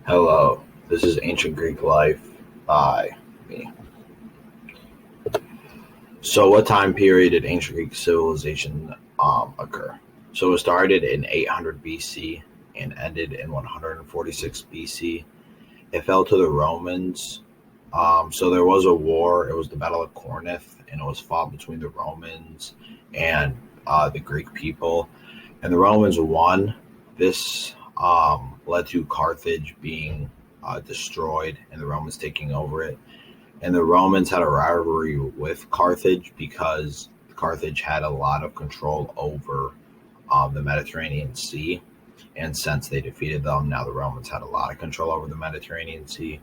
Hello, this is Ancient Greek Life by me. So, what time period did ancient Greek civilization occur? So, it started in 800 BC and ended in 146 BC. It fell to the Romans. So, there was a war. It was the Battle of Corinth, and it was fought between the Romans and the Greek people. And the Romans won. This led to Carthage being destroyed and the Romans taking over it. And the Romans had a rivalry with Carthage because Carthage had a lot of control over the Mediterranean Sea. And since they defeated them, now the Romans had a lot of control over the Mediterranean Sea.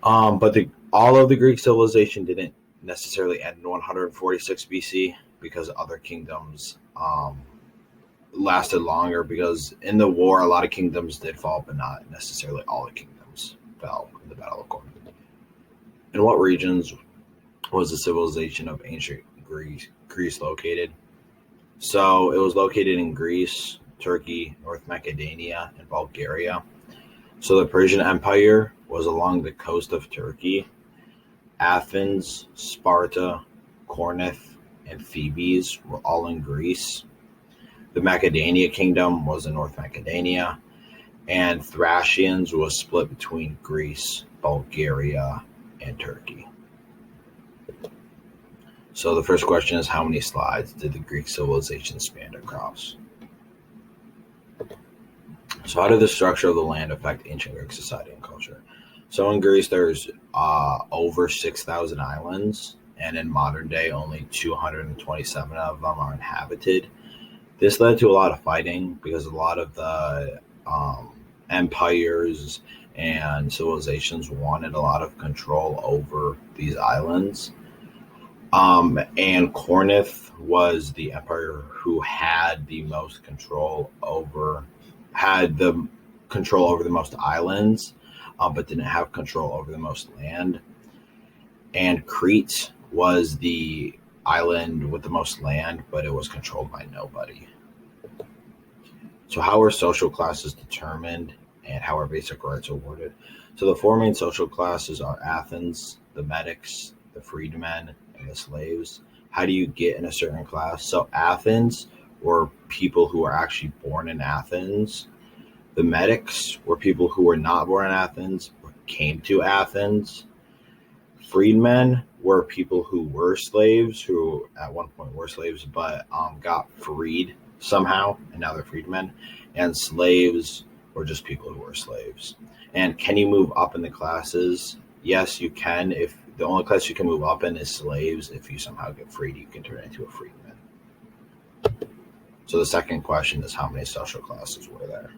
But all of the Greek civilization didn't necessarily end in 146 BC because other kingdoms lasted longer, because in the war a lot of kingdoms did fall, but not necessarily all the kingdoms fell in the Battle of Corinth. In what regions was the civilization of ancient Greece located? So it was located in Greece, Turkey, North Macedonia, and Bulgaria. So the Persian Empire was along the coast of Turkey. Athens, Sparta, Corinth, and Thebes were all in Greece. The Macedonia Kingdom was in North Macedonia, and Thracians was split between Greece, Bulgaria, and Turkey. So the first question is, how many slides did the Greek civilization span across? So how did the structure of the land affect ancient Greek society and culture? So in Greece, there's over 6,000 islands, and in modern day, only 227 of them are inhabited. This led to a lot of fighting because a lot of the empires and civilizations wanted a lot of control over these islands. And Corinth was the empire who had the most had the control over the most islands, but didn't have control over the most land. And Crete was the island with the most land, but it was controlled by nobody. So how are social classes determined and how are basic rights awarded? So the four main social classes are Athens, the metics, the freedmen, and the slaves. How do you get in a certain class? So Athens were people who were actually born in Athens. The metics were people who were not born in Athens but came to Athens. Freedmen were people who were slaves, who at one point were slaves, but got freed somehow, and now they're freedmen. And slaves were just people who were slaves. And can you move up in the classes? Yes, you can. If the only class you can move up in is slaves, if you somehow get freed, you can turn into a freedman. So the second question is, how many social classes were there?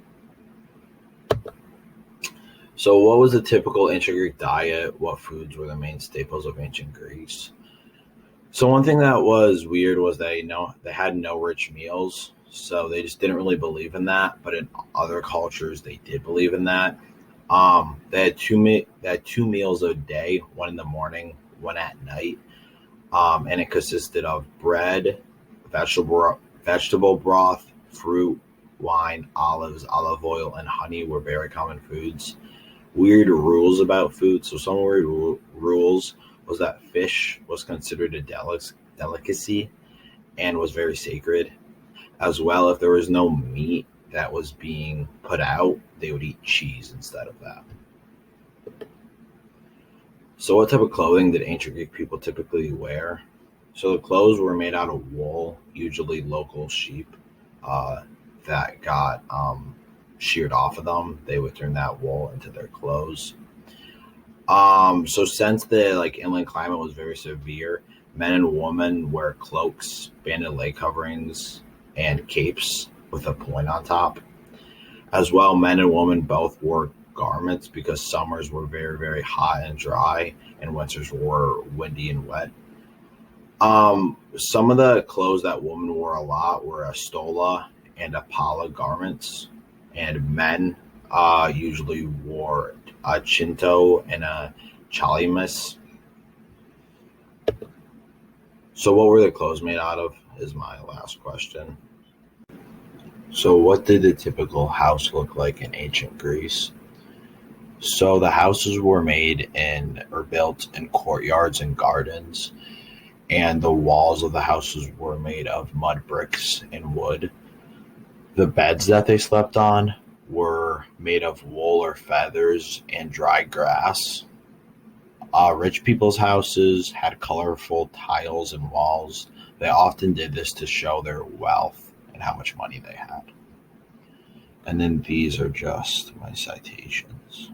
So what was the typical ancient Greek diet? What foods were the main staples of ancient Greece? So one thing that was weird was they had no rich meals, so they just didn't really believe in that. But in other cultures, they did believe in that. They had two meals a day, one in the morning, one at night, and it consisted of bread, vegetable broth, fruit, wine, olives, olive oil, and honey were very common foods. Weird rules about food. So some weird rules was that fish was considered a delicacy and was very sacred. As well, if there was no meat that was being put out, they would eat cheese instead of that. So what type of clothing did ancient Greek people typically wear? So the clothes were made out of wool, usually local sheep that got sheared off of them. They would turn that wool into their clothes. So since the inland climate was very severe, men and women wear cloaks, banded leg coverings, and capes with a point on top. As well, men and women both wore garments because summers were very, very hot and dry, and winters were windy and wet. Some of the clothes that women wore a lot were a stola and a pala garments, and men usually wore a chinto and a chalimus. So what were the clothes made out of is my last question. So what did the typical house look like in ancient Greece? So the houses were made in or built in courtyards and gardens, and the walls of the houses were made of mud bricks and wood. The beds that they slept on were made of wool or feathers and dry grass. Rich people's houses had colorful tiles and walls. They often did this to show their wealth and how much money they had. And then these are just my citations.